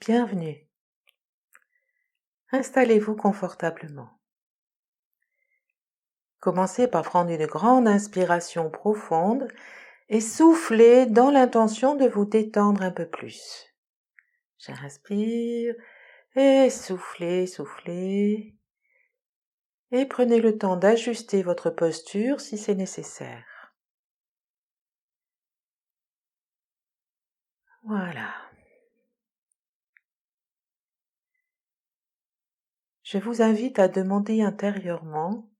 Bienvenue. Installez-vous confortablement. Commencez par prendre une grande inspiration profonde et soufflez dans l'intention de vous détendre un peu plus. J'inspire et soufflez, soufflez. Et prenez le temps d'ajuster votre posture si c'est nécessaire. Voilà. Je vous invite à demander intérieurement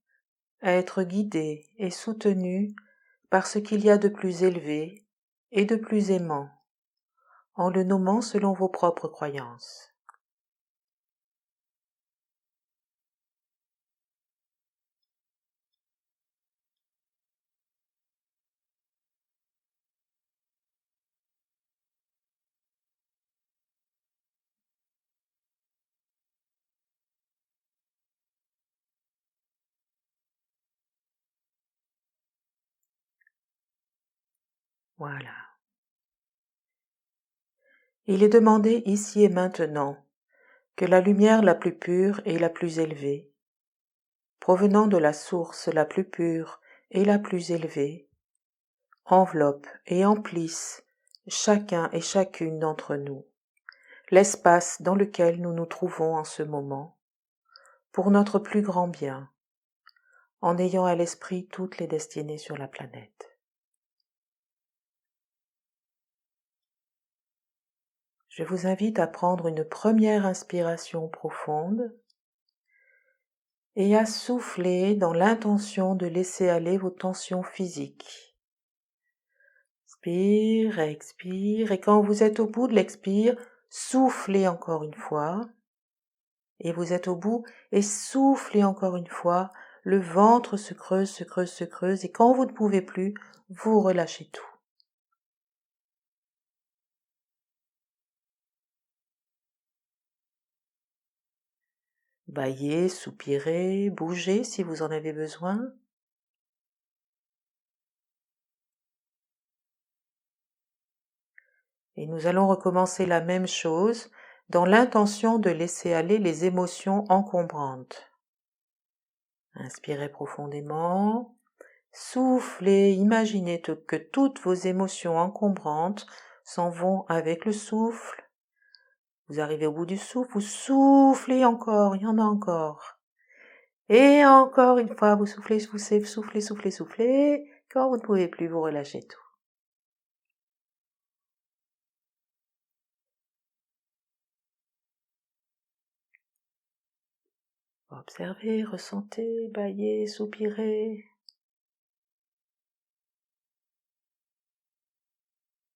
à être guidé et soutenu par ce qu'il y a de plus élevé et de plus aimant, en le nommant selon vos propres croyances. Voilà. Il est demandé ici et maintenant que la lumière la plus pure et la plus élevée, provenant de la source la plus pure et la plus élevée, enveloppe et emplisse chacun et chacune d'entre nous, l'espace dans lequel nous nous trouvons en ce moment, pour notre plus grand bien, en ayant à l'esprit toutes les destinées sur la planète. Je vous invite à prendre une première inspiration profonde et à souffler dans l'intention de laisser aller vos tensions physiques. Inspire, expire, et quand vous êtes au bout de l'expire, soufflez encore une fois, et vous êtes au bout, et soufflez encore une fois, le ventre se creuse, se creuse, se creuse, et quand vous ne pouvez plus, vous relâchez tout. Bâillez, soupirez, bougez si vous en avez besoin. Et nous allons recommencer la même chose dans l'intention de laisser aller les émotions encombrantes. Inspirez profondément, soufflez, imaginez que toutes vos émotions encombrantes s'en vont avec le souffle. Vous arrivez au bout du souffle, vous soufflez encore, il y en a encore. Et encore une fois, vous soufflez, soufflez, soufflez, soufflez. Quand vous ne pouvez plus, vous relâchez tout. Observez, ressentez, bâillez, soupirez.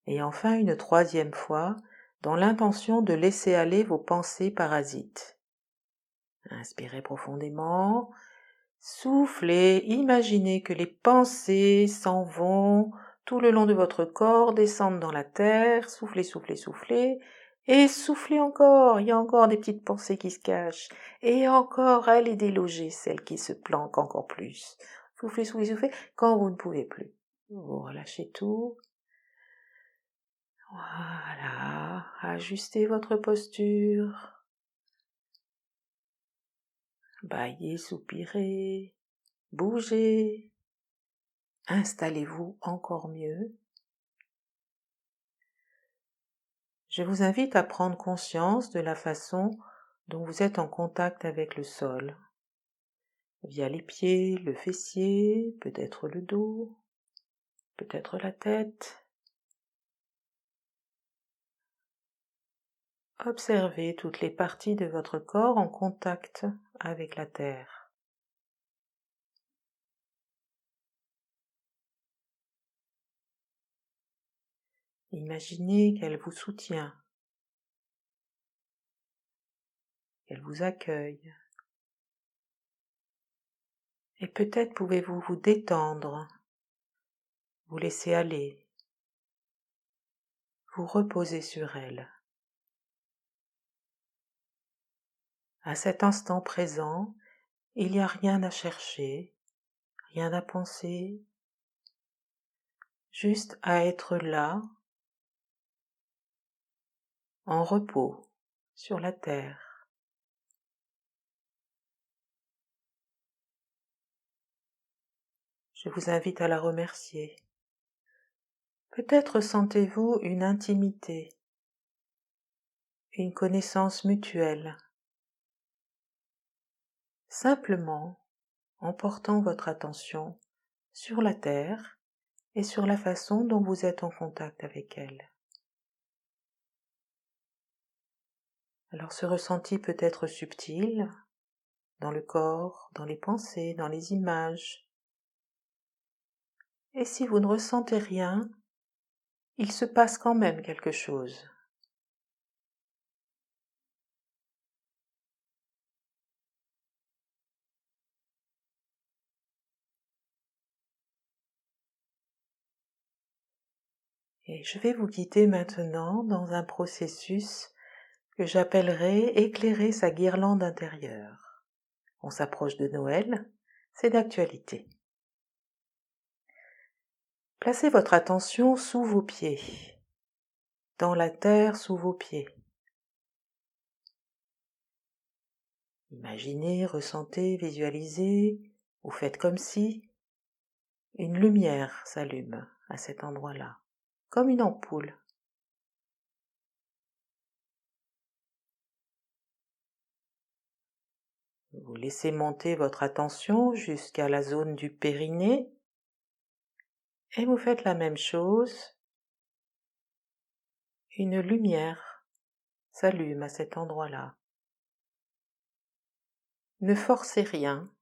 Et enfin une troisième fois, dans l'intention de laisser aller vos pensées parasites. Inspirez profondément, soufflez, imaginez que les pensées s'en vont tout le long de votre corps, descendent dans la terre, soufflez, soufflez, soufflez, et soufflez encore, il y a encore des petites pensées qui se cachent, et encore allez déloger celles qui se planquent encore plus. Soufflez, soufflez, soufflez, quand vous ne pouvez plus. Vous relâchez tout. Voilà, ajustez votre posture, bâillez, soupirez, bougez, installez-vous encore mieux. Je vous invite à prendre conscience de la façon dont vous êtes en contact avec le sol, via les pieds, le fessier, peut-être le dos, peut-être la tête. Observez toutes les parties de votre corps en contact avec la terre. Imaginez qu'elle vous soutient, qu'elle vous accueille. Et peut-être pouvez-vous vous détendre, vous laisser aller, vous reposer sur elle. À cet instant présent, il n'y a rien à chercher, rien à penser, juste à être là, en repos. sur la terre. Je vous invite à la remercier. Peut-être sentez-vous une intimité, une connaissance mutuelle, simplement en portant votre attention sur la terre et sur la façon dont vous êtes en contact avec elle. Alors ce ressenti peut être subtil, dans le corps, dans les pensées, dans les images. Et si vous ne ressentez rien, il se passe quand même quelque chose. Et je vais vous guider maintenant dans un processus que j'appellerai éclairer sa guirlande intérieure. On s'approche de Noël, c'est d'actualité. Placez votre attention sous vos pieds, dans la terre sous vos pieds. Imaginez, ressentez, visualisez, ou faites comme si une lumière s'allume à cet endroit-là, comme une ampoule. Vous laissez monter votre attention jusqu'à la zone du périnée et vous faites la même chose. Une lumière s'allume à cet endroit-là. Ne forcez rien.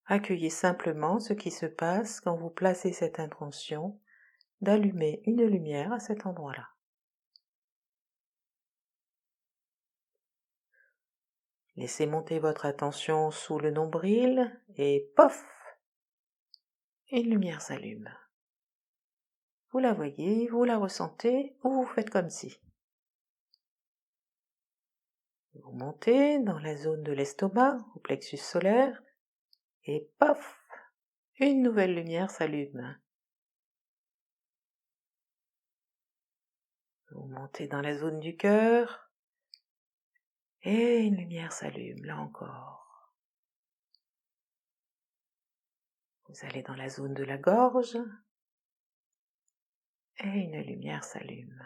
Accueillez simplement ce qui se passe quand vous placez cette intention d'allumer une lumière à cet endroit-là. Laissez monter votre attention sous le nombril et pof! Une lumière s'allume. Vous la voyez, vous la ressentez ou vous faites comme si. Vous montez dans la zone de l'estomac, au plexus solaire, et paf! Une nouvelle lumière s'allume. Vous montez dans la zone du cœur, et une lumière s'allume, là encore. Vous allez dans la zone de la gorge, et une lumière s'allume.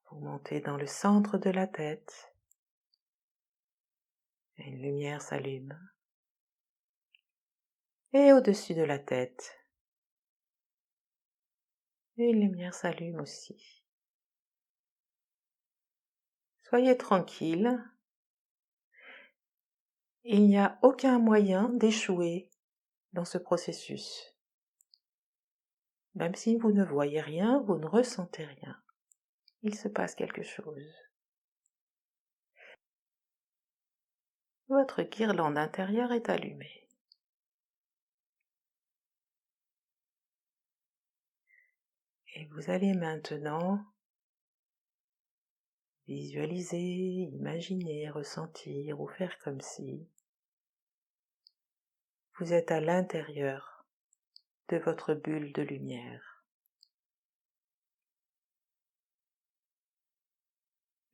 Vous montez dans le centre de la tête, et une lumière s'allume. Et au-dessus de la tête, une lumière s'allume aussi. Soyez tranquille, il n'y a aucun moyen d'échouer dans ce processus. Même si vous ne voyez rien, vous ne ressentez rien. Il se passe quelque chose. Votre guirlande intérieure est allumée. Et vous allez maintenant visualiser, imaginer, ressentir ou faire comme si vous êtes à l'intérieur de votre bulle de lumière.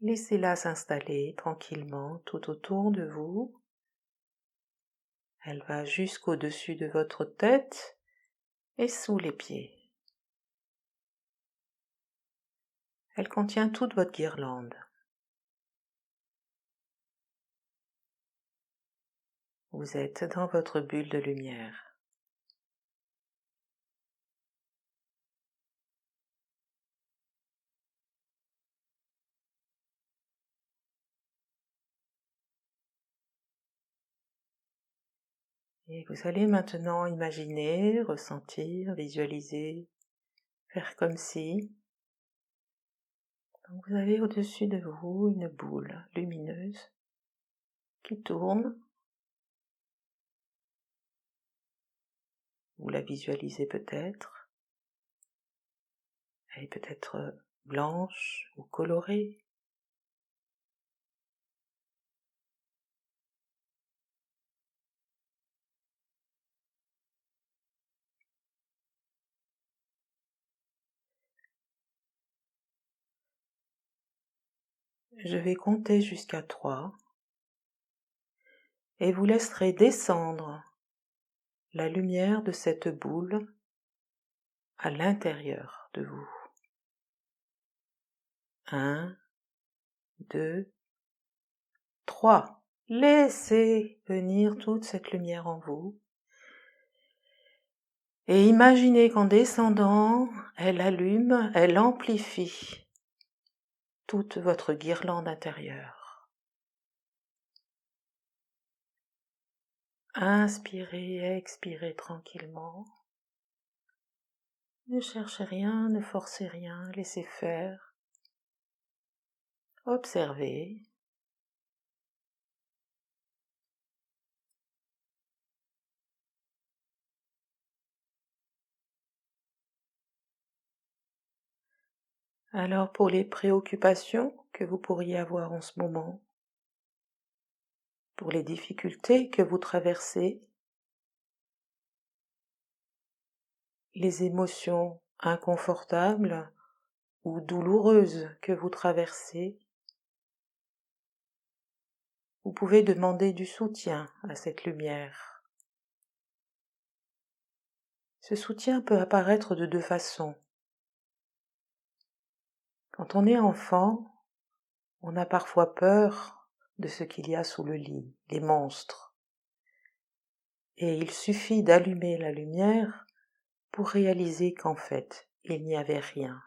Laissez-la s'installer tranquillement tout autour de vous. Elle va jusqu'au-dessus de votre tête et sous les pieds. Elle contient toute votre guirlande. Vous êtes dans votre bulle de lumière. Et vous allez maintenant imaginer, ressentir, visualiser, faire comme si. Donc vous avez au-dessus de vous une boule lumineuse qui tourne. Vous la visualisez peut-être. Elle est peut-être blanche ou colorée. Je vais compter jusqu'à 3 et vous laisserez descendre la lumière de cette boule à l'intérieur de vous. 1, 2, 3. Laissez venir toute cette lumière en vous. Et imaginez qu'en descendant, elle allume, elle amplifie toute votre guirlande intérieure. Inspirez, expirez tranquillement. Ne cherchez rien, ne forcez rien, laissez faire. Observez. Alors pour les préoccupations que vous pourriez avoir en ce moment, pour les difficultés que vous traversez, les émotions inconfortables ou douloureuses que vous traversez, vous pouvez demander du soutien à cette lumière. Ce soutien peut apparaître de 2 façons. Quand on est enfant, on a parfois peur de ce qu'il y a sous le lit, les monstres. Et il suffit d'allumer la lumière pour réaliser qu'en fait, il n'y avait rien.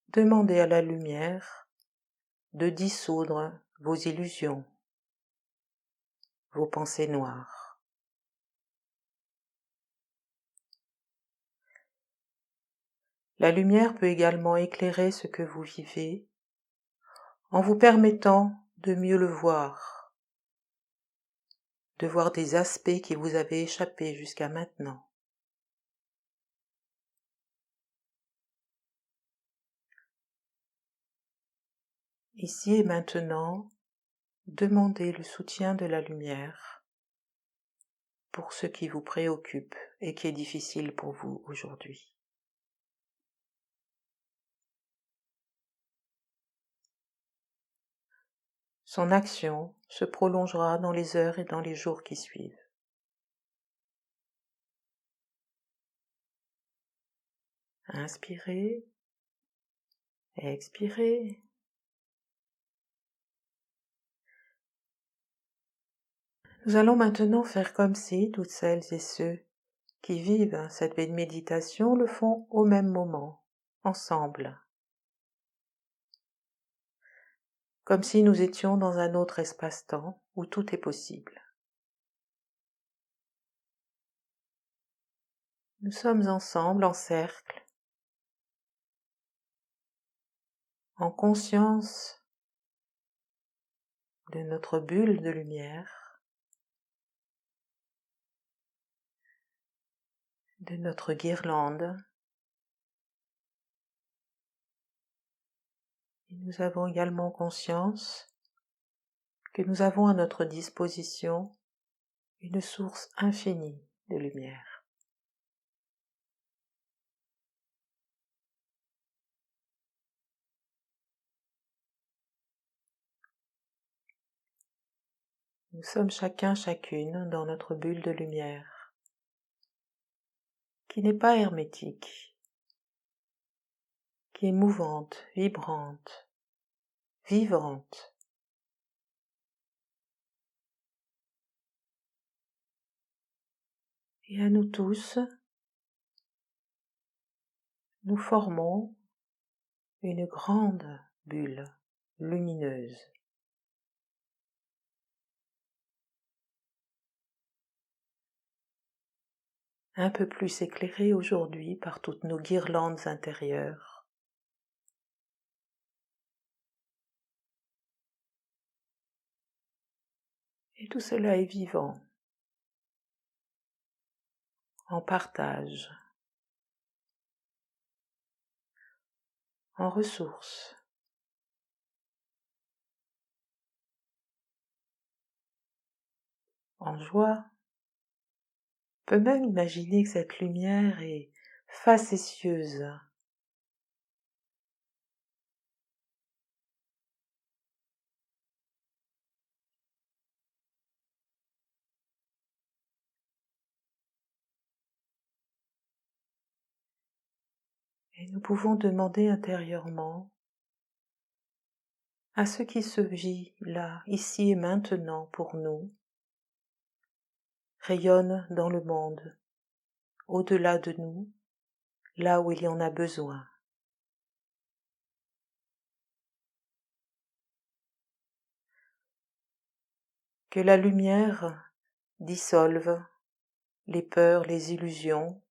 Demandez à la lumière de dissoudre vos illusions, vos pensées noires. La lumière peut également éclairer ce que vous vivez en vous permettant de mieux le voir, de voir des aspects qui vous avaient échappé jusqu'à maintenant. Ici et maintenant, demandez le soutien de la lumière pour ce qui vous préoccupe et qui est difficile pour vous aujourd'hui. Son action se prolongera dans les heures et dans les jours qui suivent. Inspirez, expirez. Nous allons maintenant faire comme si toutes celles et ceux qui vivent cette méditation le font au même moment, ensemble. Comme si nous étions dans un autre espace-temps où tout est possible. Nous sommes ensemble en cercle, en conscience de notre bulle de lumière, de notre guirlande. Et nous avons également conscience que nous avons à notre disposition une source infinie de lumière. Nous sommes chacune dans notre bulle de lumière, qui n'est pas hermétique, qui est mouvante, vibrante, vivante. Et à nous tous, nous formons une grande bulle lumineuse. Un peu plus éclairée aujourd'hui par toutes nos guirlandes intérieures. Et tout cela est vivant, en partage, en ressources. En joie. On peut même imaginer que cette lumière est facétieuse, Et nous pouvons demander intérieurement à ce qui se vit là, ici et maintenant pour nous, rayonne dans le monde, au-delà de nous, là où il y en a besoin. Que la lumière dissolve les peurs, les illusions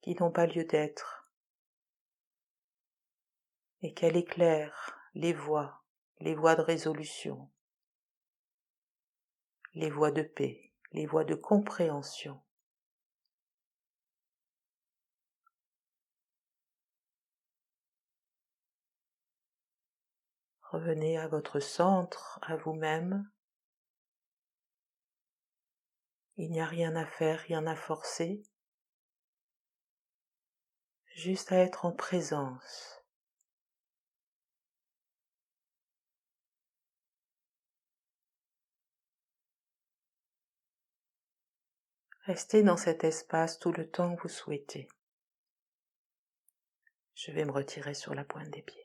qui n'ont pas lieu d'être, et qu'elle éclaire les voies de résolution, les voies de paix, les voies de compréhension. Revenez à votre centre, à vous-même. Il n'y a rien à faire, rien à forcer, juste à être en présence. Restez dans cet espace tout le temps que vous souhaitez. Je vais me retirer sur la pointe des pieds.